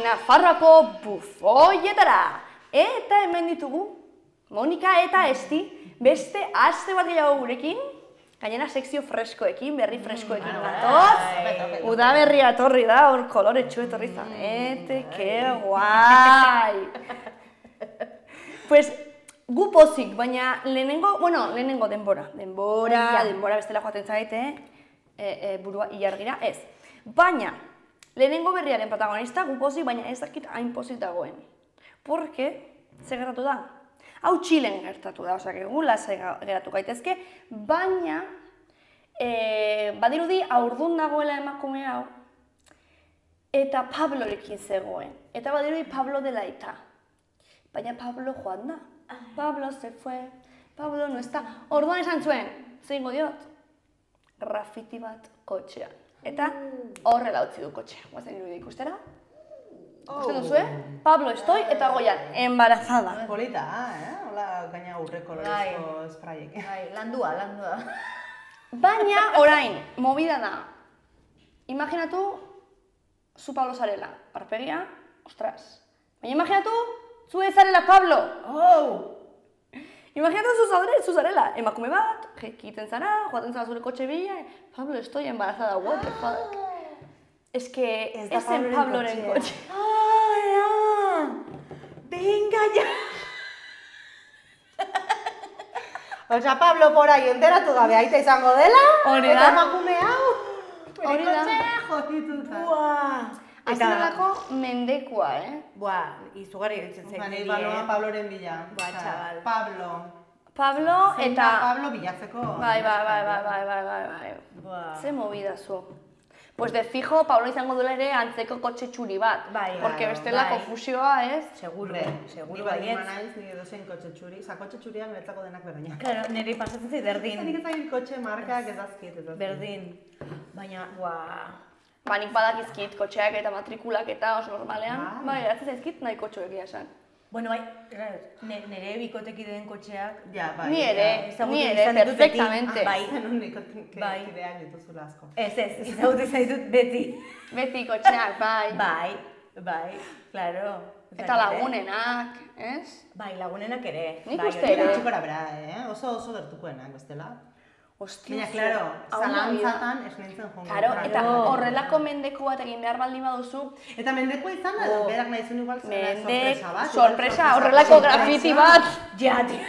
Nafarroako bufoietara. Eta hemen ditugu, Monika eta Esti, beste aste bat gehiago gurekin, gainera sekzio freskoekin, berri freskoekin gatoz. Uda berria etorri da, hor koloretxu etorri zanete, que guai! Pues, gu pozik, baina lehenengo denbora bestela joaten zaite, burua ilargira, ez. Baina, lehenengo berriaren protagonista gu pozik, baina ez dakit hain pozik dagoen. Porque, ze gertatu da? Hau Txilen gertatu da, osak egun lasai geratu gaitezke, baina badirudi aurdun dagoela emakume hau, eta Pablorekin zegoen. Eta badirudi Pablo dela eta. Baina Pablo joan da. Pablo se fue, Pablo no está. Orduan esan zuen, zeingo diot, grafiti bat kotxean. Eta horrela utzi du kotxea. Guazen irudi ikustera. Ikusten duzu, Pablo estoy eta goian, embarazada. Polita, hola gaina urre kolorezko sprayek. Landua. Baina, orain, movida da. Imaginatu, zu Pablo zarela. Arpegia, ostras. Baina imaginatu, zu ez zarela Pablo. Imaginatu zu zarela. Emakume bat, jekiten zara, joaten zara zure kotxe bila, Pablo estoy embarazada, what the fuck. Ez que ezen Pabloren kotxe. Venga ya! Osa, Pablo por ahí enteratu gabe aita izango dela, eta emakume hau, Hori da. kotxea jotituta. Azalako mendekua, Izugarri ditzen zaite. Bani, baloa Pabloren bila. Txabal. Pablo eta... Pablo bilatzeko. Bai. Ze movida zu. Pues de fijo, Pablo izango duela ere antzeko kotxe txuri bat. Porque bestela konfusioa, ez? Seguro Ni baietz. naiz, ni edozein kotxe txuri. Kotxe txuriak niretzako denak berdinak. Claro, niri pasatzen zait berdin. Nik ez dakit kotxe markak ez azkit. Berdin. Baina, Ba, nik badakizkit kotxeak eta matrikulak eta oso normalean. Bai, eratzen zaizkit nahi kotxoek egia esan. Bueno, nire bikotekideen kotxeak... Ni ere, perfectamente. Bai. Kideak dituzula asko. Ez, izagutu zaitut beti. Beti kotxeak, bai. Bai, claro. Eta lagunenak, ez? Bai, lagunenak ere. Nik uste ere. Txikora bera, oso gertukoenak, bestela. Ostia, Baina, klaro, zalantzatan ez nintzen jongo. Claro, eta horrelako mendeku bat egin behar baldin baduzu. Eta mendekua izan da, edo berak nahi zuen igual sorpresa bat. Sorpresa, horrelako grafiti bat. Ja, tío.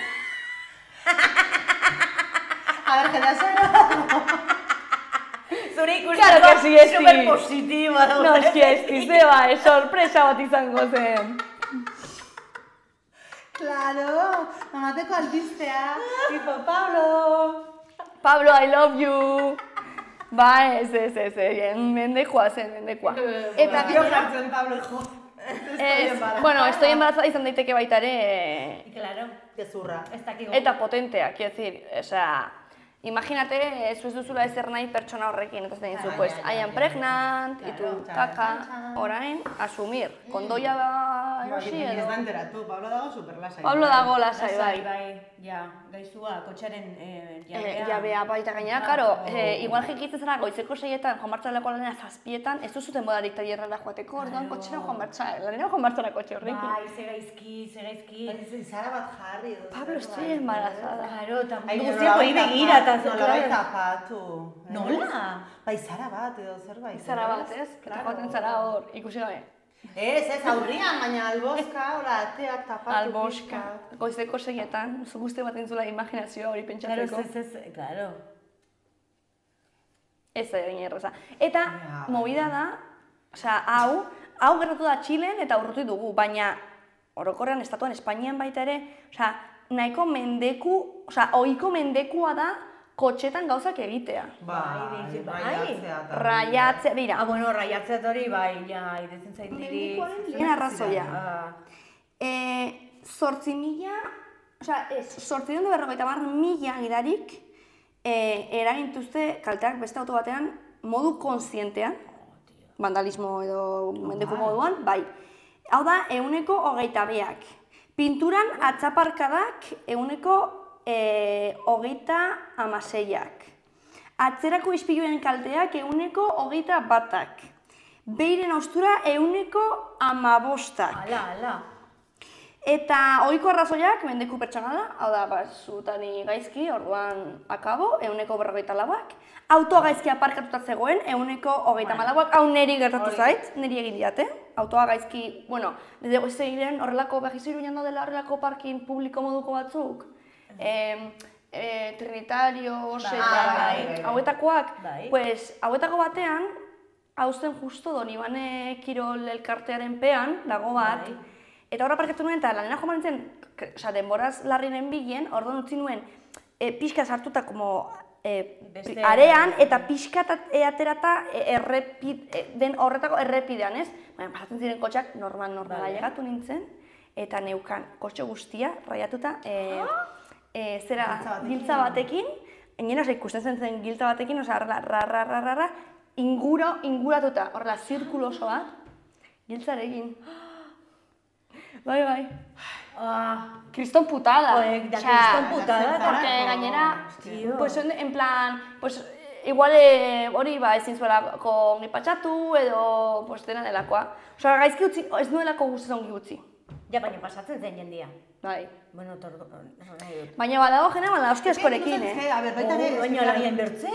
A ver, jendea zero. Zure Claro que sí, ikusteko superpositiba. No, eskia, zeba, sorpresa bat izango zen. Claro, mamateko albistea. Tipo, Pablo, I love you. Ba, ez, mendekua zen. Eta Dio jartzen Pablo, jo. Bueno, estoy embarazada izan daiteke baita ere. Claro. Gezurra. Ez dakigu. Eta potentea, quiero decir, o sea, imagínate, ez duzula ezer nahi pertsona horrekin, eta zen dizu, pues, I am pregnant, itu, kaka, orain, asumir, kondoia da erosi Ez edo. da enteratu, Pablo dago superlasai. Pablo dago lasai, bai. Ja, gaizua, kotxaren jabea. Jabea baita gainera, karo, igual jekitzen zara goizeko 6etan, joan bartzaleko lanera 7etan, ez duzuten modarik tailerrara joateko, orduan kotxera joan bartza, lanera joan bartzara kotxe horrekin. Bai, ze gaizki. Zara bat jarri edo. Pablo, estoy embarazada. Claro, eta mundu guztiak hori begira, eta nolabait tapatu. Nola? Bai, zara bat edo zerbait. Zara bat, ez? Eta joaten zara hor, ikusi gabe. Ez, aurrian, baina alboska, hola, ateak tapatu. Alboska, goizeko 6etan, guzti bat entzula imaginazioa hori pentsatzeko. Claro. Ez da egin erraza. Eta, movida da, osea, hau gertatu da Txilen eta urrutu dugu, baina orokorrean estatuan Espainian baita ere, osea, nahiko mendeku, osea, ohiko mendekua da kotxetan gauzak egitea. Bai, raiatzea. Raiatzea, dira. Bueno, raiatzea hori, bai, ja, iretzen zaitiri. Lehen arrazoia. 8.000, osea, ez, 850.000 gidarik eragintuzte kalteak beste auto batean modu kontzientean, vandalismo edo mendeku moduan, bai. Hau da, 122ak. Pinturan atzaparkadak 136ak. Atzerako ispiluen kalteak 121ak. beiren haustura 15%. Ala. Eta ohiko arrazoiak mendeku pertsonala, hau da, zutani gaizki, orduan akabo, 154ak. Autoa gaizki aparkatuta zegoen, 134ak, hau niri gertatu zait, niri egin diate. Autoa gaizki, bueno, desde goizegiren horrelako behizu Iruñan dela horrelako parkin publiko moduko batzuk. Trinitario, eta hauetakoak, pues hauetako batean, hau zen justo Donibane Kirol elkartearen pean, dago bat, eta horra parkatu nuen, eta lanera joan nintzen, denboraz larrinen bilen, orduan utzi nuen, pixka sartuta como arean, eta pixka aterata den horretako errepidean, ez? Baina, pasatzen ziren kotxak normala llegatu nintzen, eta neukan kotxe guztia raiatuta giltza batekin, engenaz ikusten zen giltza batekin, oza, ra, inguratuta, horrela, zirkulo oso bat, giltzarekin. Bai. Kriston putada. Kriston putada. Porque gainera, pues en plan, pues igual hori ezin zuelako nipatxatu edo pues dena delakoa. Osa, gaizki utzi, ez nuelako guztez ongi utzi. Ja, baina pasatzen zen jendia. Bai. Bueno, baina badago jena, bada hostia askorekin, A ber, baita ere... Baina lagien bertze.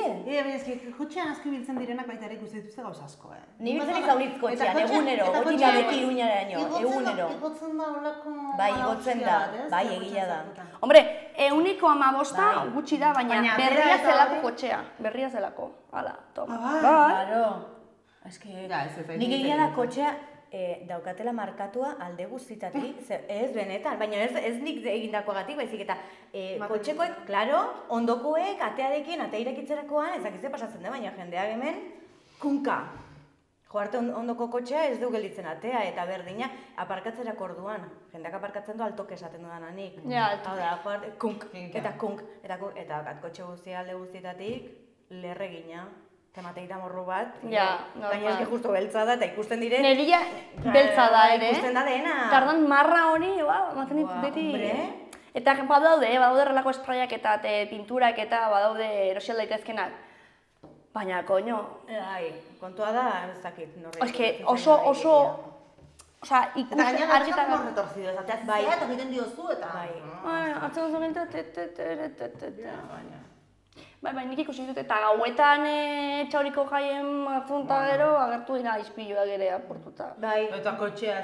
Kotxean asko biltzen direnak baita ere ikusten dituzte gauz asko, Ni biltzen izauritz kotxean, egunero, gotxinabeki Iruñaraino, egunero. Igotzen da holako... Bai, igotzen da, bai, egia da. Hombre, 1,5 gutxi da, baina berria zelako kotxea. Berria zelako. Hala, toma. Claro. Ez que, nik egia da kotxea daukatela markatua alde guztitatik, ez benetan, baina ez nik egindakoagatik, baizik eta kotxekoek, klaro, ondokoek, atearekin, atea irekitzerakoan, ezakizte pasatzen da, baina jendeak hemen, kunka. Joarte ondoko kotxea ez du gelditzen atea eta berdina aparkatzerako orduan. Jendeak aparkatzen du altoke esaten dudanik. Ja, altoke. Hau da, kunk, eta kotxe guztia alde guztietatik, lerregina. Temateita morru bat, gaina eski justo beltza da eta ikusten dire... Neria beltza da ere. Ikusten da dena. Tardan marra hori, maten dit beti... Eta badaude errelako espraiak eta pinturak eta badaude erosial daitezkenak. Baina, koño... Kontua da, ez dakit norri. Eske oso... Osa, ikusten argita... Eta gaina retorzido, eta egiten diozu eta... Atzen duzu Bai, nik ikusi dut eta gauetan txauriko jaien atzunta gero agertu dira izpiluak ere aportuta. Bai. Eta kotxea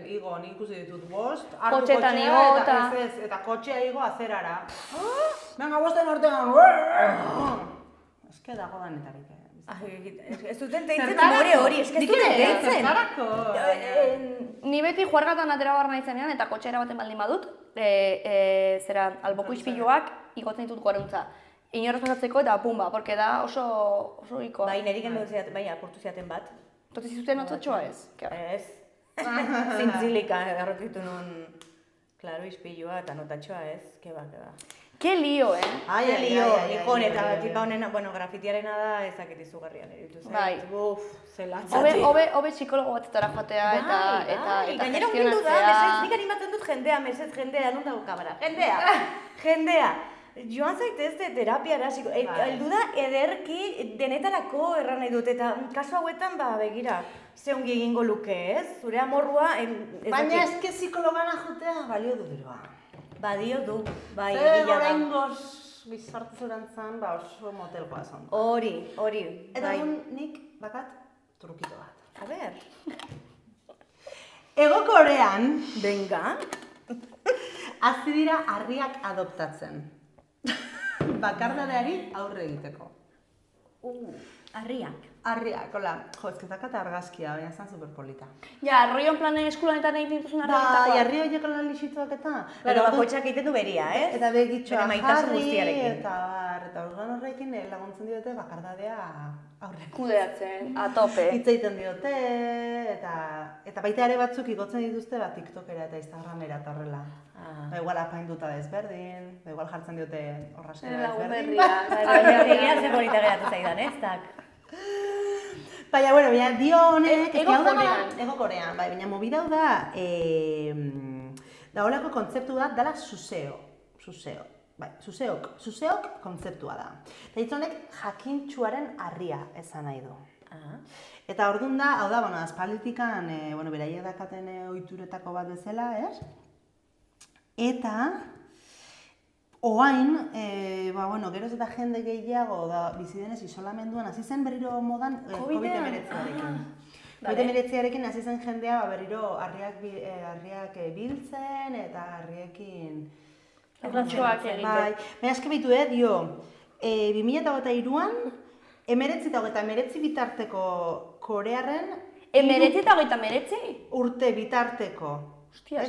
igo, nik ikusi ditut bost, Kotxetan igo eta kotxea igo azerara. Venga, bosten ortean! Ez que dago danetarik. Ez duten deitzen amore hori, ez duten deitzen. Ni beti juargatan atera barra naizenean eta kotxera baten baldin badut, alboko izpiluak igotzen ditut goreuntza. Inorrez pasatzeko eta pumba, porque da oso ikoa. Bai, niri gendu ziaten, bai, apurtu ziaten bat. Tote zizuten otzotxoa ez? Ez. Zintzilika errotitu nun, klaro, izpilua eta notatxoa ez, keba. Ke lío, Ai, lío, ikon eta tipa honen, bueno, grafitiarena da ezakit izugarrian eritu zen. Bai. Zelatzati. Hobe psikologo batetara joatea eta gestionatzea. Gainera ongindu da, mesez, nik animatzen dut jendea, mesez, jendea, non dago kabara? Jendea! Joan zaitezte terapiara, heldu da ederki denetarako erran nahi dut, eta kasu hauetan begira, ze ongi egingo luke, ez? Zure amorrua... Baina ezke psikologana jotea balio du diroa. Badio du, bai, egila da. Horain goz bizartu zurantzan, oso motelgoa zan. Hori, Eta nik bakat trukito bat. A ber. Ego Korean, Benga. hasi dira harriak adoptatzen. Bakardadeari aurre egiteko. Harriak. Harriak, hola, ez que dakat argazkia, baina zan superpolita. Ja, arroion planen eskulanetan egiten dituzun arroitakoa. Da, harri horiek lan lixituak eta... Pero bakoitzak egiten du beria, ez? Eta begitxoa jarri, guztiarekin. eta organ horrekin laguntzen diote bakardadea aurre. Kudeatzen, a tope. Hitz egiten diote, eta baita ere batzuk igotzen dituzte TikTokera eta Instagramera eta horrela. Igual apainduta desberdin, igual jartzen diote horrasera desberdin. Egia zen bonita geratu zaidan, ez? Baina, bueno, dio honek... Ego Korean, bai, baina movida hau da... Da holako kontzeptu da, dala suseo. Bai, suseok kontzeptua da. Eta hitz honek jakintxuaren harria esan nahi du. Eta orduan da, hau da, aspalditikan, beraiek dakaten ohituretako bat bezala, ez? Eta, oain, geroz eta jende gehiago bizi denez isolamenduan, hasi zen berriro modan COVID-19arekin. COVID-19arekin hasi zen jendea berriro harriak biltzen eta harriekin... Erlatxoak egiten. Baina eske bitu, dio, 2023an, 19 bitarteko Korearren... 19? Urte bitarteko. Hostia,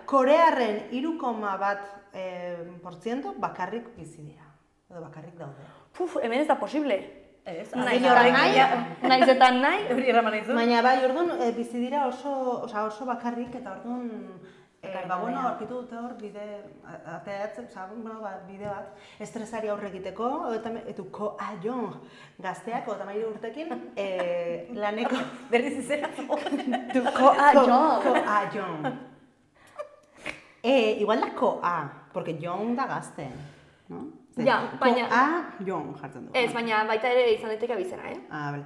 Korearren 3,1% bakarrik bizi dira. Edo bakarrik daude. Hemen ez da posible. Ez, naiz eta nahi. Baina bai, orduan bizi dira oso bakarrik eta orduan aurkitu dute hor bide bat estresari aurre egiteko, eta Ko-A-jong gazteak, 13 urtekin, laneko berriz izena. Ko-A-jong. Igual da Ko-A, porque Jong da gazte, no? Ja, baina... Ko-A-jong jartzen du. Ez, baina baita ere izan daiteke bizena, Bale.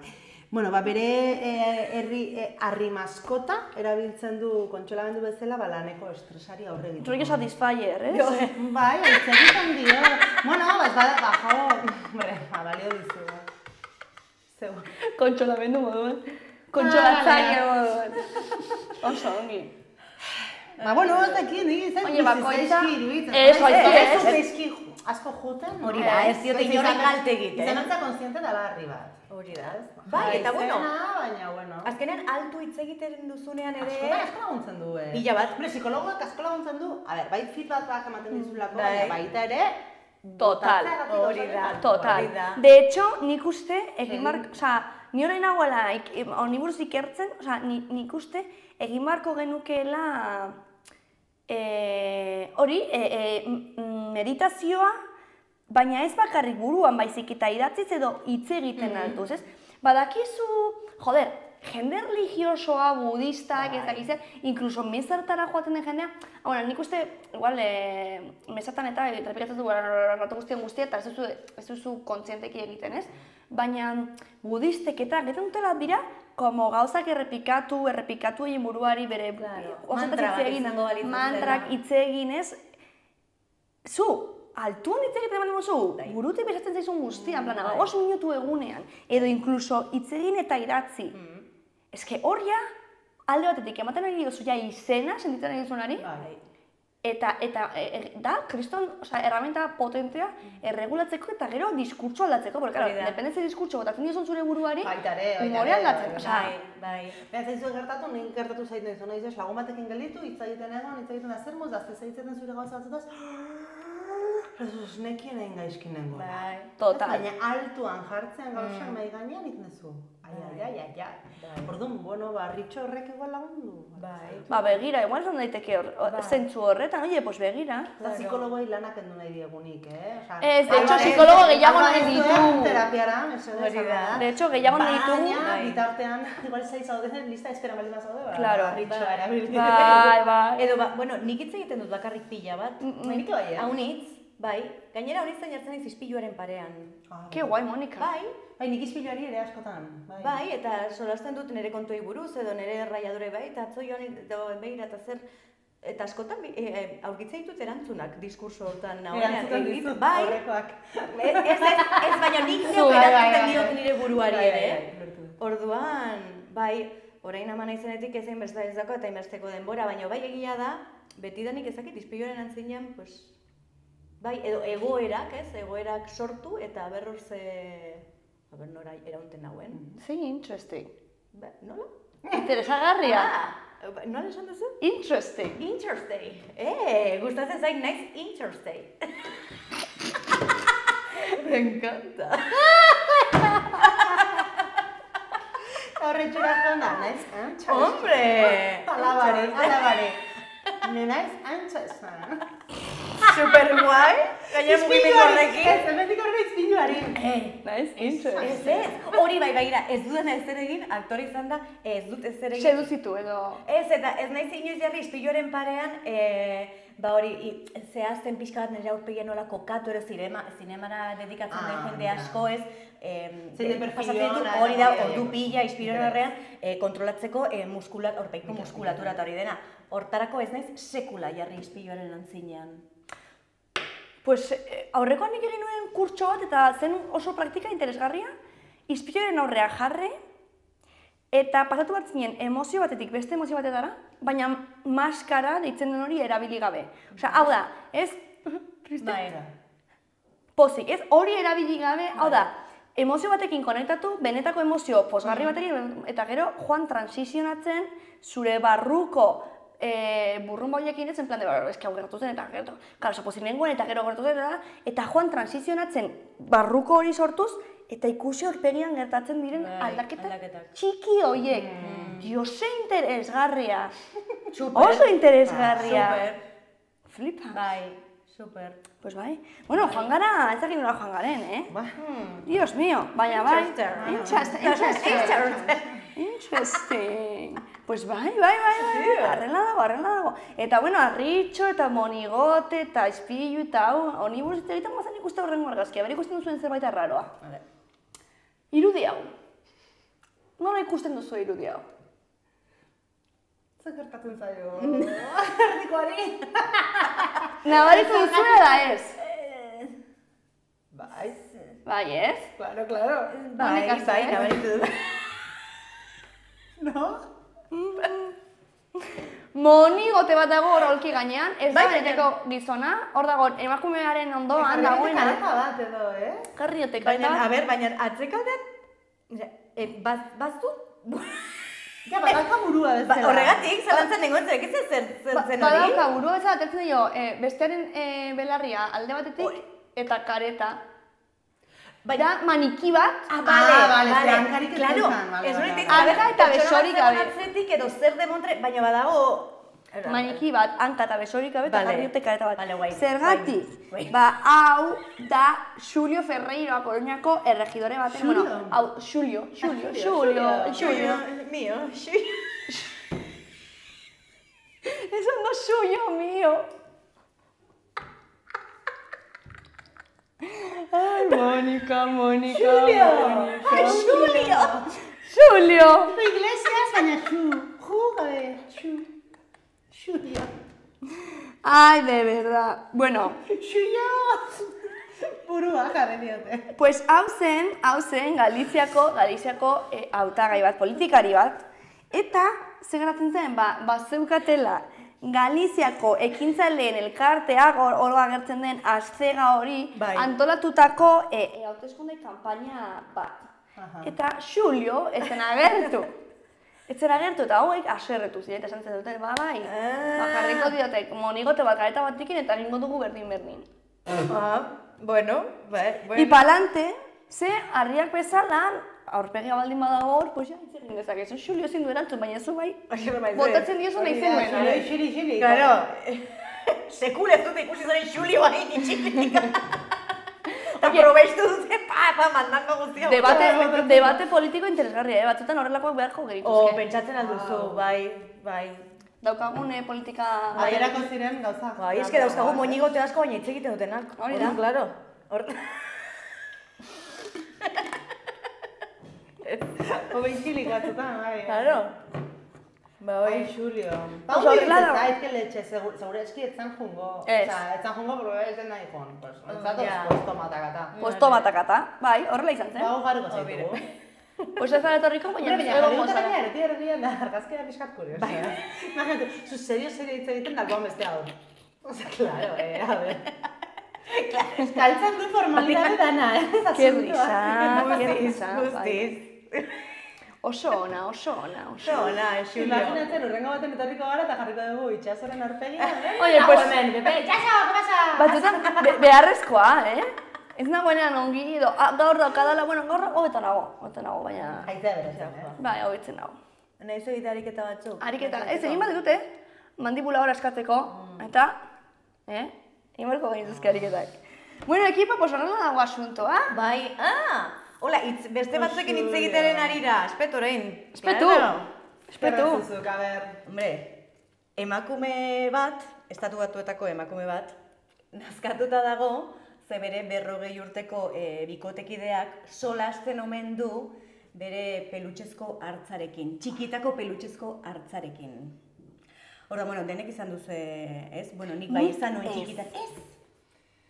Bueno, bere harri maskota erabiltzen du kontsolamendu bezala laneko estresari aurre egiteko. Rollo satisfyer, ez? Bai, egiten dio. Bueno, balio dizu. Zeu. Kontsolamendu moduan. Kontsolatzaile moduan. Oso ongi. Ez dakit, Oye, bakoitza... Ez, asko juten. Hori da, ez diote inorren kalte egiten. Izan antza konsiente dela harri bat. Hori da, ez? Bai, eta baina, azkenean altu hitz egiten duzunean ere... Asko laguntzen du, Pila bat. Psikologoak asko laguntzen du, bai feedback ematen dizulako, baita ere... Total. Hori da. De hecho, nik uste, ni orain nagoela, honi buruz ikertzen, nik uste, egin beharko genukeela... meditazioa, baina ez bakarrik buruan baizik eta idatziz edo hitz egiten altuz, ez? Badakizu, jende religiosoa, budistak, ez dakizen, inkluso mezartara joaten den jendea, nik uste, igual, mezartan eta errepikatzen du ratu guztia, eta ez duzu kontzienteki egiten, ez? Baina budistek eta egiten dutela dira, como gauzak errepikatu egin buruari bere mantrak hitz egin, ez? Zu, altuan hitz egiten eman duzu, burutik bezatzen zaizun guztia, oso minutu egunean, edo inkluso hitz egin eta idatzi. Ez que hor ja, alde batetik ematen ari duzu ja izena, sentitzen ari duzunari, eta da, kriston, herramienta potentea erregulatzeko eta gero diskurtso aldatzeko, porque, claro, dependentzia diskurtso botatzen dizun zure buruari, humore aldatzen. Bai. Baina zaizu gertatu zaiten dizu, nahi lagun batekin gelditu, hitz egiten egon, hitz egiten da zer moz, dazte zaitzen zure gauza batzutaz, nekien egin gaizkin nengoen. Total. Baina altuan jartzean gauzak mai gainean nik nezu. Ai. Orduan, ritxo horrek igual lagundu. Begira, igual zan daiteke zentzu horretan, begira. Eta psikologoi lanak endu nahi diegunik, Ez, de hecho, psikologo gehiago nahi ditugu. Terapiara, mesedez. De hecho, gehiago nahi ditugu. Baina, bitartean, igual zaiz zaudeten lista espera bali bazaude, Claro. Ritxoa erabiltzen. Bai. Edo, nik hitz egiten dut bakarrik pila bat. Nik bai, Haunitz, bai. Gainera honizten jartzen naiz ispiluaren parean. Ke guai, Monika. Bai, nik ispiluari ere askotan. Bai, eta solasten dut nire kontuei buruz edo nire raiadore eta atzo joan begira eta zer... Eta askotan aurkitzen ditut erantzunak diskurso hortan nahoean. Bai, ez baina nik neuk erantzuten diot nire buruari ere. Orduan, bai, orain ama naizenetik ezein besta ez dako eta inbesteko denbora, baina bai egia da, betidanik ezakit ispiluaren antzinean, bai, edo egoerak sortu eta berror nora eraunten nauen. Zein interesting. Nola? Interesagarria. Nola esan duzu? Interesting. Gustatzen zain naiz interesting. Me encanta. Horretxura jona, naiz interesting. Hombre! Alabare. Naiz interesting. Super guai. Gainera mugimendu horrekin. Ez, hemendik aurrera izpiluari. Naiz, interest. Ez, hori bai, begira, ez dudana ez zer egin, aktore izan da, ez dut ez zer egin. Seduzitu edo... Ez, eta ez naiz inoiz jarri ispiluaren parean, ba hori, zehazten pixka bat nire aurpegia nola kokatu ere zinemara dedikatzen den jende asko ez, hori da, ordu pila ispiluaren horrean, kontrolatzeko aurpegiko muskulatura eta hori dena. Hortarako ez naiz sekula jarri ispiluaren antzinean. Pues aurrekoan nik egin nuen kurtso bat eta zen oso praktika interesgarria, ispiluaren aurrean jarri, eta pasatu bat zinen emozio batetik beste emozio batetara, baina maskara deitzen den hori erabili gabe. Osea, hau da, ez? Pozik, ez? Hori erabili gabe, hau da, emozio batekin konektatu, benetako emozio posgarri batekin, eta gero joan transizionatzen zure barruko burrun baulekin ez, en plan de, eski hau gertu zen, eta gero, karo, pozik nengoen, eta gero gertu zen, eta joan transizionatzen barruko hori sortuz, eta ikusi aurpegian gertatzen diren aldaketak txiki horiek. Jose interesgarria. Oso interesgarria. Flipa. Bai, super. Pues bai. Bueno, joan gara, ez dakit nola joan garen, Dios mío, baina bai. Interesting. Pues bai. Arrela dago. Eta bueno, Arritxo eta Monigote eta Ispilu eta hau, honi buruz egiten mazan ikuste horrengo argazkia, bera ikusten duzuen zerbait arraroa. Irudi hau. Nola ikusten duzu irudi hau? Zer gertatzen zaio? Erdikoari? Nabaritu duzuna da ez? Bai. Bai, ez? Claro. Bai, nabaritu dut. No? Monigote bat dago hor aulki gainean, ez da benetako gizona, hor dago emakumearen ondoan dagoena. Kareta bat edo, Jarriote kareta bat. Baina atzekaldean, baztu? Ja, badauka burua bezala. Horregatik, zalantzan nengoen zer, ez zen hori? Badauka burua bezala, atertzen dio, bestearen belarria alde batetik eta kareta. Da maniki bat. Bale, hankarik ez claro, zen. Hanka eta besorik gabe. Atzetik edo zer demontre, baina badago... Maniki bat, hanka eta besorik gabe eta jarriote kareta bat. Vale, guai. Zergatik, hau da Xulio Ferreiro, Coruñako erregidore baten. Xulio? Bueno, hau, Xulio. Mío, Eso no es suyo, mío. Ay, Mónica. Xulio. Iglesias, baina gabe, Xulio. Ay, de verdad. Bueno. Xulio. Burua jarri diote. Pues hau zen Galiziako hautagai bat, politikari bat, eta ze geratzen zen, zeukatela Galiziako ekintzaileen elkartea, hor agertzen den aztega hori, antolatutako hauteskunde kanpaina bat. Eta Xulio ez zen agertu. Eta hauek aserretu ziren, eta esan zen dute, bai, jarriko diote Monigote bat kareta batikin eta egingo dugu berdin. Bueno. Ipalante, ze harriak bezala, aurpegia baldin badago hor, pues ja, itzegin dezakezu, Xulio ezin du erantzun, baina zu bai, botatzen diozu nahi zenuen. Xuli. Claro, sekule ez dute ikusi zaren Xulio hain itxilik. Eta probeistu dute, mandango guztio. Debate politiko interesgarria, batzutan horrelakoak beharko gerituzke. Pentsatzen alduzu, bai. Daukagune politika... Aterako ziren gauza. Bai, eske dauzkagu Monigote asko baina hitz egiten dutenak. Hori da. Claro. Obeizilik batzutan, bai. Claro. Bai, Xulio. Oso horrela zait que leche, segure eski etzan jungo. Etzan jungo, pero ez den nahi joan. Puesto matakata. Puesto matakata, bai, horrela izan zen. Bau garriko zaitugu. Pues ez gara etorriko, baina egongo zara. Erdian da, argazkera pixkat kurioso. Imagínate, zu serio hitz egiten dalgoan beste hau. Osa, claro, a ver. Kaltzan du formalidade dana, Qué risa. Oso ona, Xulio. Imaginatzen, urrengo baten etorriko gara eta jarriko dugu itxasoren aurpegian, Oye, pues... Pepe, itxaso, ¿qué pasa? Batzutan, beharrezkoa, Ez nagoenean ongi, gaur daukadala, bueno, gaur hobeto nago, baina... Aitzea berezen, Bai, hobetzen nago. Nahi zu egite ariketa batzuk? Ariketa, ez egin bat dute, mandibula hor askatzeko, eta, egin barko gainituzke ariketak. Bueno, ekipa, pues horrela dago asuntoa. Bai, hola, beste batzuekin hitz egiteren arira, espetu orain. Espetu. Zuzuk, a ber. Hombre, emakume bat, estatu batuetako emakume bat, nazkatuta dago, ze bere 40 urteko bikotekideak solasten omen du bere pelutxezko hartzarekin, txikitako pelutxezko hartzarekin. Horda, bueno, denek izan duzu, ez? Bueno, nik bai izan nuen txikitan. Ez!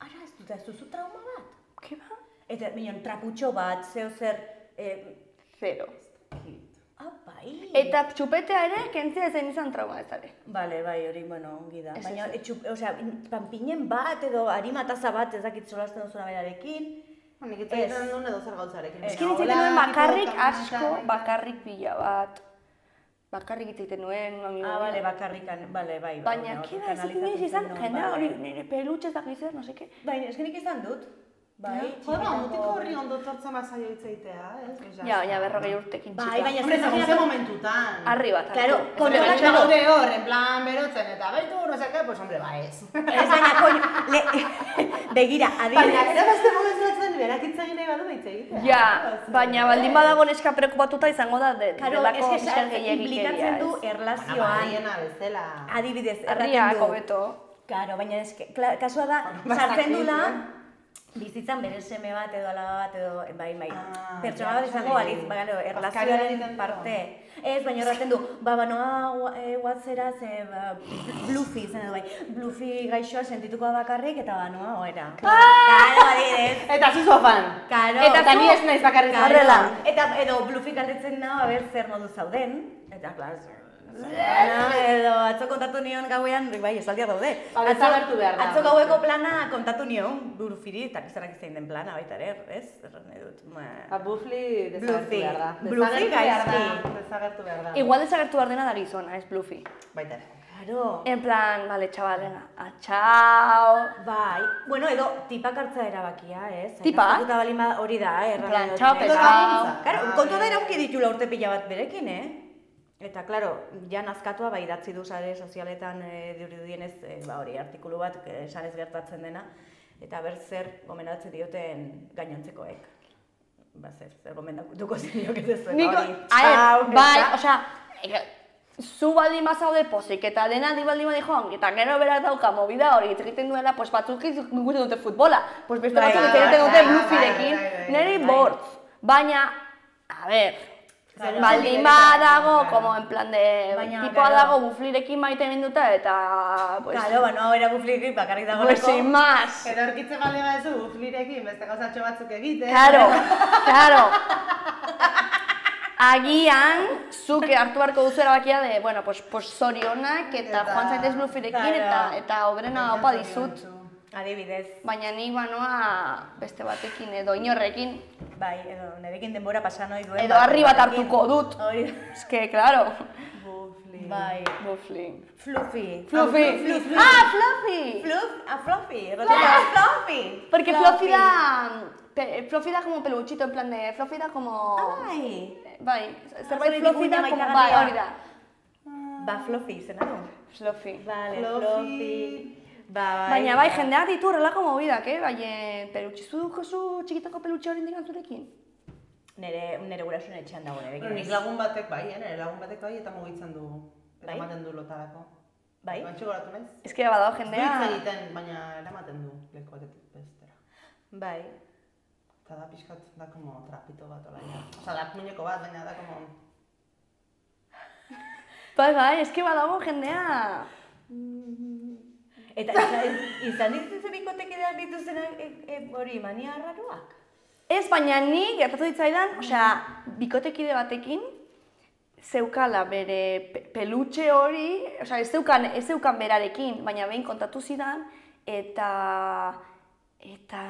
Ara, ez duzu trauma bat? Ke ba? Eta, bineon, traputxo bat, zeo zer... Zero. Bai. Eta txupetea ere, kentzia ezen izan trauma ez ere. Bale, bai, hori, bueno, ongi da. Baina, panpinen bat edo harimataza bat ez dakit solasten duzuna berarekin. Nik egiten duen edo zer gauzarekin. Ez kien egiten nuen bakarrik asko, bakarrik pila bat. Bakarrik egiten nuen, bale, bakarrikan, bale, bai. Baina, kira, ez egin izan, jendea hori, nire pelutxe ez dakiz no seke. Baina, ez genik izan dut. Bai, joder, mutiko horri ondo tortzen bazaio hitzegitea, ez? Ja, baina 40 urtekin txipa. Bai, baina ez momentutan. Arri bat. Claro, kontrolatzen gaude hor, en plan berotzen, eta baitu, no seke, pues hombre, ba ez. Ez baina, koño, begira, adibidez. Baina, era beste momentuatzen, berak hitz egin nahi badu hitzegitea. Ja, baina baldin badago neska preokupatuta izango da delako bizkar gehiagikeria. Implikatzen du erlazioan. Adibidez, erraten du. Hobeto. Claro, baina kasua da, sartzen dula, bizitzan bere seme bat edo alaba bat edo, bai, pertsona bat izango balitz, erlazioaren parte. Ez, baina erraten du, banoa guatzera ze Bluffy zen edo bai, Bluffy gaixoa sentituko bakarrik eta banoa oera. Karo, adibidez. Eta zuzu fan. Karo. Eta ni ez naiz bakarrik horrela. Eta edo Bluffy galdetzen da, ber zer modu zauden, eta klar, edo atzo kontatu nion gauean, bai, esaldia daude. Atzo gaueko plana kontatu nion, Bluffyri, eta kizanak izan den plana baita ere, ez? Erran edut. Bluffy desagertu behar da. Bluffy gaizki. Desagertu behar da. Igual desagertu behar dena da gizona, ez Bluffy. Baita. Claro. En plan, vale, chaval, venga, txau. Bai, bueno, edo tipak hartza erabakia, ez? Tipak? Eta balima hori da, En plan, txau, pesau. Claro, kontu da erauki ditula urte pila bat berekin, Eta, klaro, ja nazkatua bai idatzi du sare sozialetan dirudienez, hori artikulu bat esanez gertatzen dena, eta ber zer gomendatzen dioten gainontzekoek. Ba zer gomendatuko zenioke zuen hori. Bai, osea, zu baldin bazaude pozik eta dena baldin badijoan, eta gero berak dauka movida hori hitz egiten duela, pues batzuk egiten dute futbola, pues beste batzuk egiten dute Bluffyrekin, niri bortz. Baina, a ber, baldin badago, como en plan de, tipoa dago Bluffyrekin maite minduta eta... Claro, no, era Bluffyrekin bakarrik dago pues sin más. Edo orkitzen baldin badezu Bluffyrekin beste gauzatxo batzuk egiten. Claro. Agian, zuk hartu beharko duzu erabakia de, bueno, pues zorionak eta joan zaitez Bluffyrekin eta obrena opa dizut. Adibidez. Baina nik banoa beste batekin edo inorrekin. Bai, edo nerekin denbora pasan hori duen. Edo harri bat hartuko dut. Eske, claro. Bluffy. Bai. Bluffy. Fluffy. Fluffy. Fluffy. Fluffy. Fluffy. Porque Fluffy da como peluchito, en plan de... Fluffy da como... Bai. Zerbait Fluffy da como... Bai, hori da. Ba, Fluffy, zena du? Fluffy. Vale, Fluffy. Baina bai, jendeak ditu horrelako mobidak, baina pelutxizuko zu txikitako pelutxe hori indikan zurekin? Nere gurasun etxean dago nerekin. Nik lagun batek bai, eta mugitzen du, eramaten du lotarako. Bai? Bantxe goratu naiz? Ez kera badago jendea... Zuitz egiten, baina eramaten du leku batetik bestera. Bai. Eta da pixkat, da como trapito bat olaia. Osa, da muñeko bat, baina da como... Bai, ez kera badago jendea... Eta izan dituzen bikotekideak dituzen hori mania arraroak? Ez, baina ni gertatu ditzaidan, osea, bikotekide batekin zeukala bere pelutxe hori, osea, ez zeukan berarekin, baina behin kontatu zidan, eta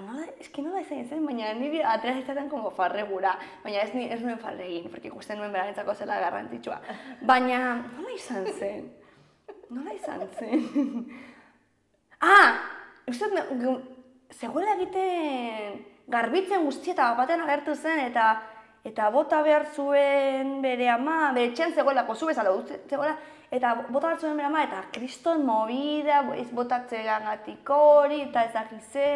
nola, nola izan zen, baina niri atera zitzaten como farregura, baina ez nuen farregin, porque ikusten nuen berarentzako zela garrantzitsua. Baina, nola izan zen? Zegoela egiten garbitzen guztia eta batean agertu zen eta bota behar zuen bere ama, bere etxean zegoelako zu bezala zegoela, eta bota behar zuen bere ama eta kriston movida, botatzeagatik hori eta ez dakize.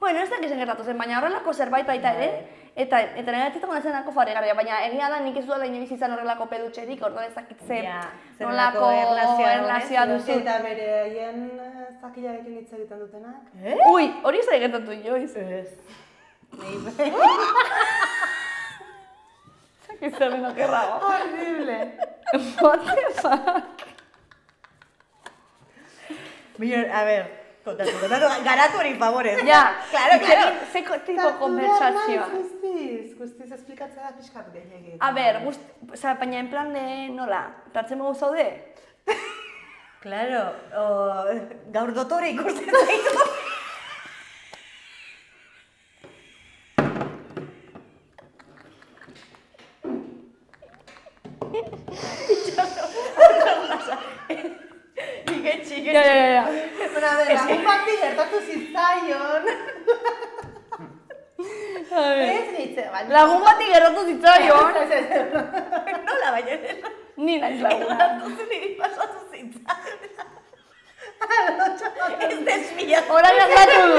Bueno, ez dakizen gertatu zen, baina horrelako zerbait baita ere, eta nire txetan zenako faregarria, baina egia da nik ez duela inoiz izan horrelako pedutxerik, orduan ez dakitze nolako erlazioa duzu. Eta bere haien zakilarekin hitz egiten dutenak? Ui, hori ez da gertatu inoiz. Ez. Zakitzen deno kerrago. Horrible. What the fuck? A ver, kontatu, garatu hori favorez. Ja, claro. Zeko tipo konversazioa. Guztiz esplikatzea da pixkat gehiagit. A ber, baina en plan de nola, tartzen mogu zaude? Claro, gaur dotore ikusten zaitu. Ja. Bueno, a ver, lagun bati gertatu zitzaion. Ez nintzen, baina. Lagun bati gertatu zitzaion. Nola baina. Ni naiz laguna. Gertatu niri pasatu zitzaion. Ez desmilatu. Orain aldatu du.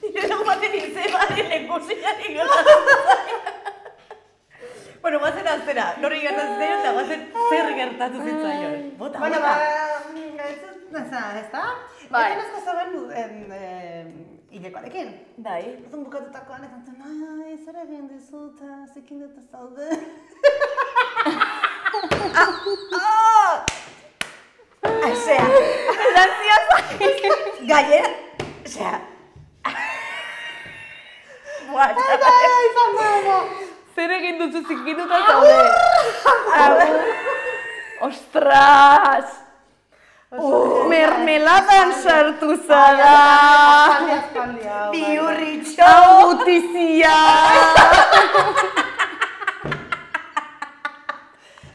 Nire lagun baten izebaren lekusiari gertatu zitzaion. Bueno, guazen aztera, norri gertatu zitzaion eta guazen zer gertatu zitzaion. Bota. Bueno, ez da? Bai. Eta nazko zaben hilekoarekin. Bai. Zun bukatutakoan ez zen, ai, zer egin dizut, zekin dut ez zaude. Osea, gainera, osea, Izan dago. Zer egin duzu zikituta zaude? Ostras! Mermeladan sartu zara! Espaldia. Biurritxo! Gutizia!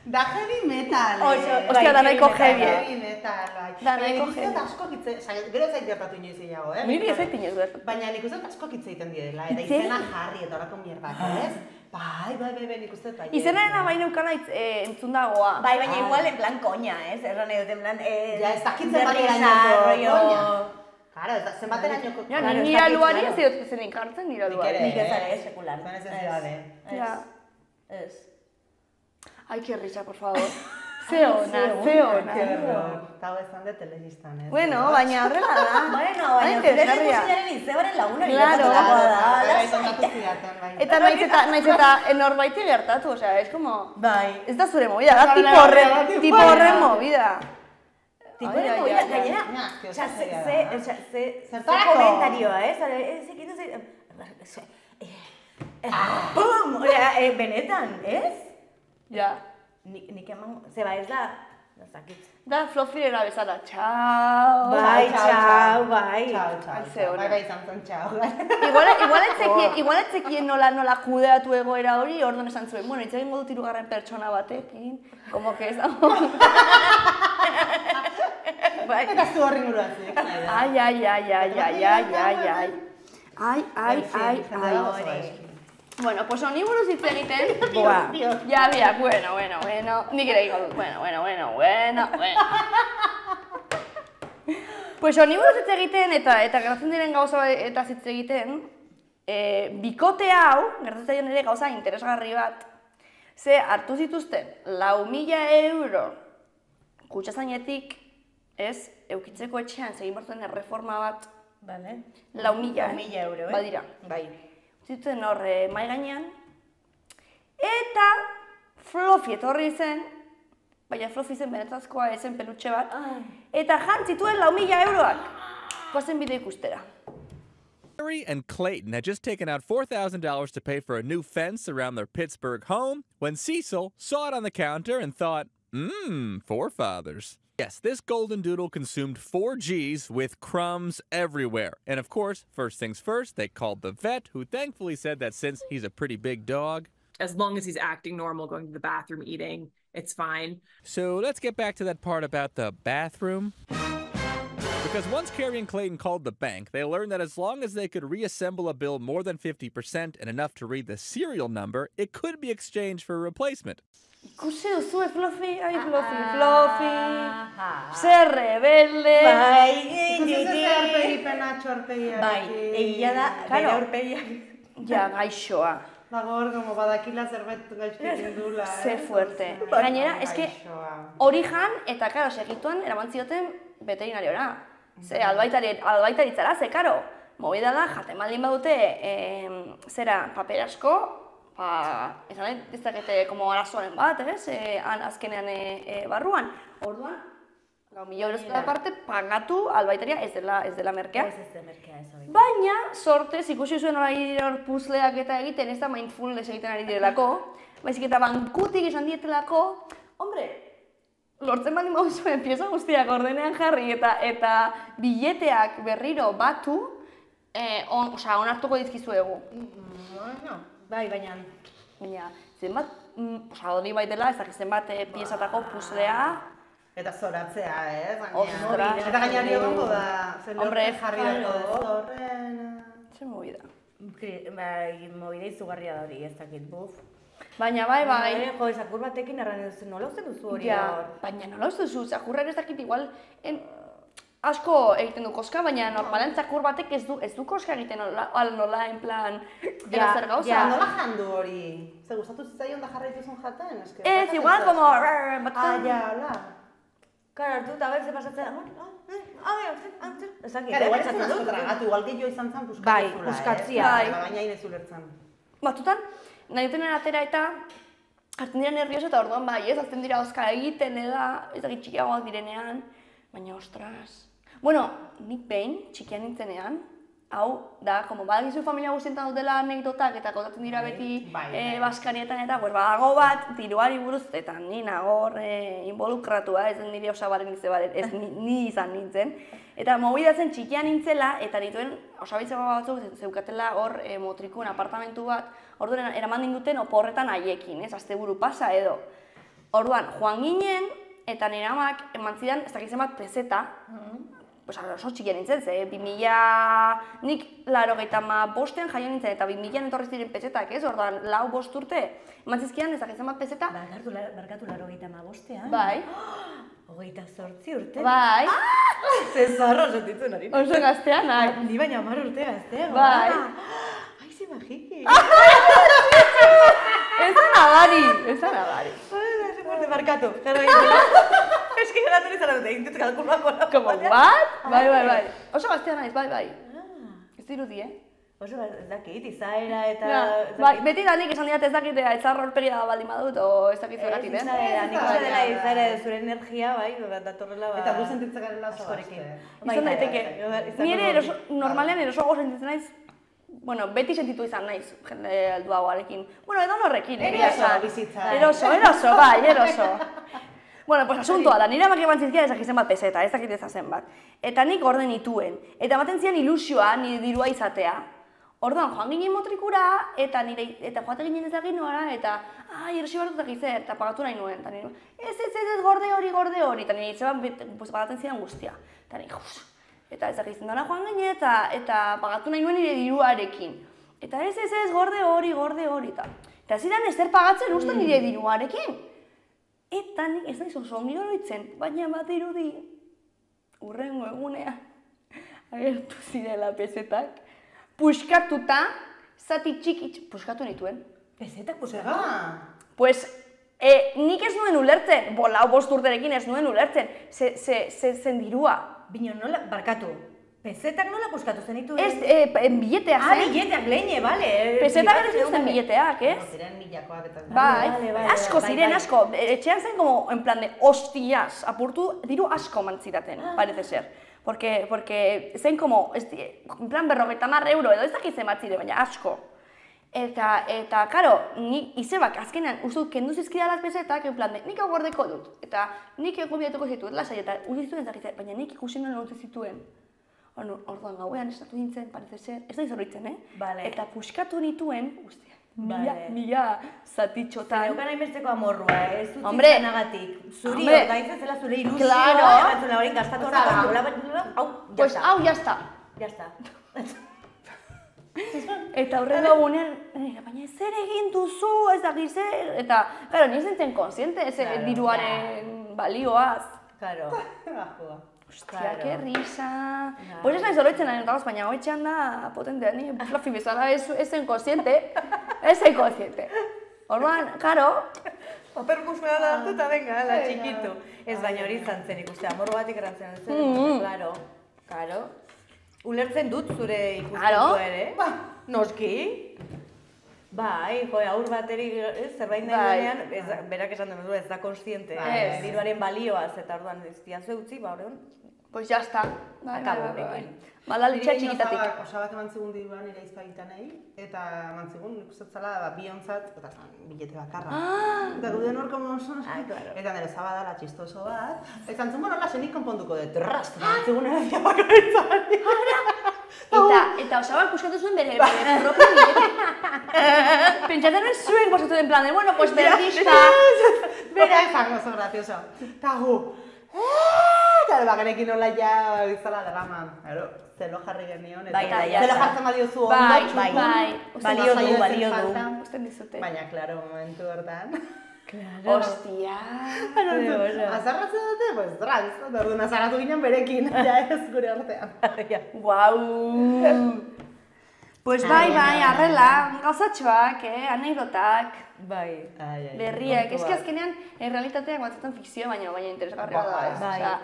Da heavy metal. Ostia, da nahiko heavy. Heavy metal, bai. Da nahiko Baina nik uste asko hitz, gero ez zait gertatu inoiz gehiago, Niri ez aitinez gertatu. Baina nik uste asko hitz egiten direla, eta izena jarri eta horako mierdak, ez? Bai, nik uste bai. Izenaren abain eukana entzun dagoa. Bai, baina igual en plan koña, ez? Erran edo, en plan... Ja, ez dakit zenbaterainoko koña. Claro, zenbaterainoko koña. Ja, nira luari ez dut zenik hartzen nira luari. Nik ez are, sekular. Zuen ez dade. Ez. Ai, que risa, por favor. Ze ona. Eta hau ezan de telebistan, ez? Bueno, baina horrela da. Bueno, baina zure lekusiaren izebaren laguna Claro. Bai. Eta naiz eta norbaiti gertatu, osea, es como... Bai. Ez da zure movida, da tipo horren movida. Tipo horren movida, gainera. Osea, ze komentarioa, ez? Ez ekitu ze... Pum! Osea, benetan, ez? Ja. Nik eman, zeba ez da, zakit. Da flofirera bezala, txau. Bai, txau, bai. Txau. Bai, izan zen txau. Igual ez zekien nola kudeatu egoera hori, orduan esan zuen, bueno, itxegin dut hirugarren pertsona batekin, como que ez dago. Eta zu horri buruazik. Ai. Bueno, pues honi buruz hitz egiten. Ja, biak, bueno. Nik ere egingo dut, bueno. Pues honi buruz hitz egiten, eta gertatzen diren gauza eta hitz egiten, bikote hau, gertatzen ere gauza interesgarri bat, ze hartu zituzten 4.000 euro kutxazainetik, ez, eukitzeko etxean zegin bortzen erreforma bat, 4.000 euro, badira. Bai. Zituen hor mai gainean, eta Fluffy etorri zen, baina Fluffy zen benetazkoa ezen pelutxe bat, eta jantzituen 4.000 euroak. Goazen bide ikustera. Mary and Clayton had just taken out $4,000 to pay for a new fence around their Pittsburgh home when Cecil saw it on the counter and thought, forefathers. Yes, this golden doodle consumed 4 G's with crumbs everywhere. And of course, first things first, they called the vet, who thankfully said that since he's a pretty big dog, as long as he's acting normal, going to the bathroom, eating, it's fine. So let's get back to that part about the bathroom. Because once Carrie and Clayton called the bank, they learned that as long as they could reassemble a bill more than 50% and enough to read the serial number, it could be exchanged for a replacement. Ikusi duzu, Fluffy, ai, Fluffy, zer rebelde. Bai, Ikusi zer aurpegi penatxo aurpegiarekin. Bai, egia da, bere aurpegiak. Ja, gaixoa. Dago como badakila zerbait gaizki dula. Ze fuerte. Gainera, eske hori jan, eta karo, segituan eraman zioten veterinariora. Ze albaitaritzara, ze karo, movida da, jaten baldin badute, zera, paper asko, esan ez dakete como arazoaren bat, azkenean barruan. Orduan, €1.000 aparte, pagatu albaitaria ez dela merkea. Ez da merkea, ez hori. Baina, sortez, ikusi zuen hor puzleak eta egiten, ez da mindfulness egiten ari direlako, baizik eta bankutik esan dietelako, hombre, lortzen baldin bauzuen pieza guztiak ordenean jarri eta bileteak berriro batu, onartuko dizkizuegu. Bai, baina... Baina, zenbat, hori bai dela, ez dakit zenbat piezatako puzlea, eta zoratzea, ez? Ostras. Eta gainari egongo da, Hombre, jarri dako horren... zer movida. Bai, movida izugarria da hori, ez dakit, buf. Baina bai. Jo, zakur batekin erran duzu, nola uste duzu hori hor? Baina nola uste duzu, zakurrak ez dakit igual, asko egiten du koska, baina normalen zakur batek ez du koska egiten nola, en plan, zer gauza. Nola jandu hori? Ze gustatu zitzaion da jarraituzun jaten? Ez, igual, como... hola. Karo, hartu eta berze pasatzea, ez dakit, Igual ez asko tragatu, igual gehiago izan zen Bai, puskatzula, puskatzia. Baina inez ulertzen. Batutan, nahi dutenen atera eta hartzen dira nervioso eta orduan bai, ez, hartzen dira oska egiten ez dakit txikiagoak direnean, baina ostras. Bueno, nik behin, txikian nintzenean, hau da, como badakizu familia guztietan dutela anekdotak eta kontatzen dira beti Baskanietan eta, badago bat, diruari buruz, eta ni nagor involukratua, ez nire osabaren izabaren, ez ni izan nintzen. Eta movida zen txikian nintzela, eta dituen osabitzeko batzuk zeukatela hor motrikuen apartamentu bat, orduan eraman ninduten oporretan haiekin, ez, asteburu pasa edo. Orduan, joan ginen, eta nire amak eman zidan, ez dakitzen bat peseta, oso txikian nintzen, ze, 2000, nik 85 jaio nintzen, eta 2000 etorri ziren pesetak, ez? Orduan, 4-5 urte, eman zizkian ez dakitzen bat peseta. Barkatu 85ean? Bai. 28 urte? Bai. Ze zarro sentitzen hori. Oso gaztea, nahi. Ni baina 10 urte gaztea. Bai. Ai, ze majiki. Ez da nabari. Fuerte, barkatu. Ez que geratu nizan dute, intut kalkulako la. Como, what? Bai. Oso gaztea naiz, bai. Ez dirudi, Oso ez dakit, izaera eta... Bai, beti da nik esan diat ez dakit etzarro horpegia baldin badut, o ez dakit zoratit, Ez izaera, nik uste dela izaera zure energia, bai, datorrela ba... Eta gu sentitzen garela oso askorekin. Izan daiteke, ni ere normalean erosoago sentitzen naiz, bueno, beti sentitu izan naiz, jende alduagoarekin. Bueno, edo norrekin, Eroso bizitza. Eroso, bai, eroso. Bueno, pues asuntoa da, nire amak eman zizkia ezakizen bat peseta, ez dakit ezazen bat. Eta nik orden nituen, eta ematen zian ilusioa nire dirua izatea. Orduan, joan ginen motrikura, eta joate ginen ezagin noara, eta erosi bat dut zer, eta pagatu nahi nuen. Ez, gorde hori, eta nire itzeban pagaten zidan guztia. Eta nire, eta ezakizen dara joan ginen, eta pagatu nahi nuen nire diruarekin. Eta ez, gorde hori, eta zidan ez zer pagatzen uste nire diruarekin. Eta nik ez naiz oso ongi oroitzen, baina bat irudi hurrengo egunean agertu zirela pesetak, puskatuta, zati txiki puskatu nituen. Pesetak puskatu? Pues, nik ez nuen ulertzen, 5 urterekin ez nuen ulertzen, zen dirua. Bino, nola, barkatu, pesetak nola puskatu zen ditu? Ez, bileteak zen. Bileteak, lehine, bale. Pesetak ez zen bileteak, ez? Ziren milakoak eta... Bai, asko ziren, asko. Etxean zen como, en plan de, hostias, apurtu, diru asko mantziraten, parece ser. Porque zen como, en plan 50 euro edo ez dakitzen bat ziren, baina asko. Eta, karo, nik izebak azkenean uste kendu zizkidalaz pesetak, en plan de, nik hau gordeko dut. Eta nik gobiatuko zituen, lasai, eta uste zituen ez dakitzen, baina nik ikusi nuen lortu zituen. Orduan gauean estatu nintzen, parece ser, ez da izorritzen, Eta puskatu nituen, mila zatitxotan. Zeukan hainbesteko amorrua, ez dut zintzanagatik. Zuri ordaintzen zela zure ilusioa, batzula hori gastatu hori, hau, pues hau, jazta. Jazta. Eta horrengo egunean, baina zer egin duzu, ez dakit zer, eta, claro, ni zintzen konsiente diruaren balioaz. Claro. Ostia, que risa. Pues ez nahi zoroitzen nahi notagoz, baina hoitxean da potentea, ni Fluffy bezala ez zen konsiente. Orduan, claro. Paper musmea da hartu eta venga, la txikitu. Ez baina hori izan zen ikuste, amor batik erantzen zen, claro. Ulertzen dut zure ikuspuntua ere. Noski. Bai, aur bateri zerbait nahi denean, berak esan den ez da konstiente. Diruaren balioaz eta orduan ez diazu utzi, horreun. Pues ya está. Akabu. Baldalitxa txikitatik. Osabak eman zigun diruan nire izpagitanei, eta eman zigun nik ustetzala biontzat, eta bilete bakarra. Eta guden hor komo oso, eta nire zabadala txistoso bat, eta antzun, bueno, lasenik konponduko dut, rastro, zigun eradia bakarritzari. Eta osabak buskatu zuen bere propio bilete. Pentsatzen ez zuen posatu den plan, bueno, pues berdista. Bera ezango oso grazioso. Eta gu, eta bagenekin nola ja bizala derraman. Zelo jarri genion, eta zelo jartzen badiozu ondo txukun. Balio du. Usten dizute. Baina, klaro, momentu hortan. Hostia. Azarratzen dute, pues, trans. Orduan azarratu ginen berekin, ja ez gure artean. Guau. Pues bai, arrela, gauzatxoak, anekdotak. Bai. Berriak, eski azkenean, realitateak batzutan fikzio, baina interesgarria da.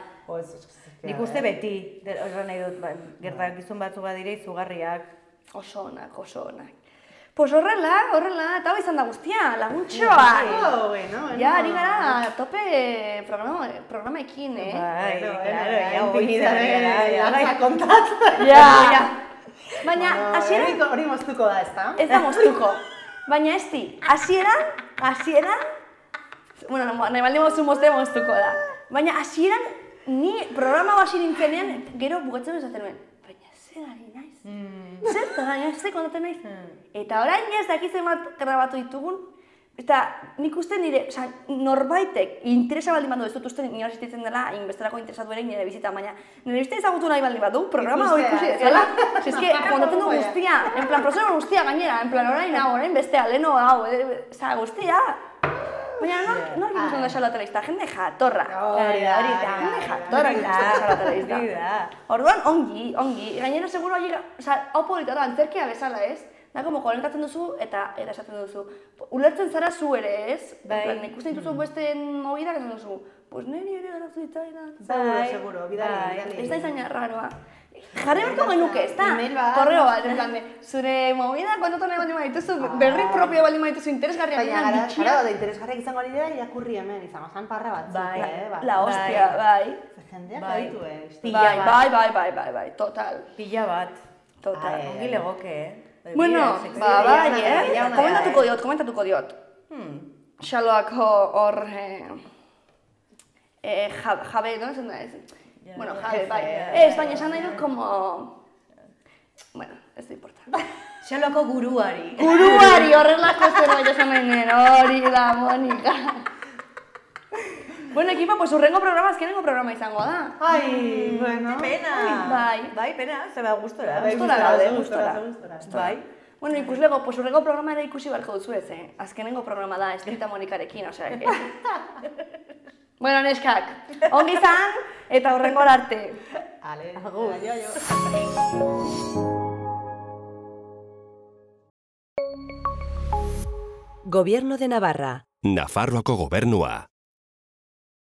Nik uste beti, horren nahi dut, gertakizun batzu badire izugarriak. Oso onak. Pues horrela, eta hau izan da guztia, laguntxoak. Ja, ari gara, tope programaekin, Bai, ja, kontat. Ja. Baina, hasieran... Hori moztuko da, ez da? Ez da moztuko. Baina ez di, hasieran... Bueno, nahi baldin moztuko da. Baina hasieran, ni programa hasi nintzenean, gero bukatzen esaten nuen. Baina zer ari naiz? Zer kontatzen naiz? Eta orain ez dakitzen bat grabatu ditugun, eta nik uste nire, norbaitek interesa baldin badu, ez dut uste nire asistitzen dela, inbestelako interesatu ere nire bizita, baina nire bizita ezagutu nahi baldin badu, programa hori ikusi dezala. Eske, kontatzen du guztia, en plan, prozero guztia gainera, en plan, orain bestea, leno hau, guztia. Baina nork ikusten da xala telebista, jende jatorra. Hori da. Jende jatorra ikusten da xala telebista. Orduan, ongi. Gainera, seguro, hau polita da, antzerkia bezala ez? Da, como konektatzen duzu eta esaten duzu. Ulertzen zara zu ere ez? Ikusten dituzu beste mobidak esan duzu. Pues niri ere garazu ditzaidan. Seguro, bidali. Ez da izan raroa. Jarri berko genuke, ez da? Korreo bat, en plan de, zure movida kontatu nahi baldin badituzu, berri propio baldin badituzu interesgarriak egin bitxia. Baina, gara, interesgarriak izango ari dira, irakurri hemen, izan mazan parra bat. La hostia, bai. Jendeak baditu, Bai, total. Pila bat. Total. Ongi legoke, Bueno, komentatuko diot. Xaloak hor, jabe, no? Bueno, jabe, bai. Ez, baina esan nahi dut como... Bueno, ez da importa. Xaloako guruari. Guruari, horrelako zerbait esan nahi nuen, hori da, Monika. Bueno, ekipa, pues urrengo programa, azkenengo programa izango da. Ai, bueno. Pena. Bai, pena, zeba gustora. Gustora. Bai. Bueno, ikuslego, pues urrengo programa ere ikusi beharko duzu ez, Azkenengo programa da, Eskrita Monikarekin, osea, Bueno, neskak, ongi izan, eta urrengor arte. Agur. Gobierno de Navarra. Nafarroako gobernua.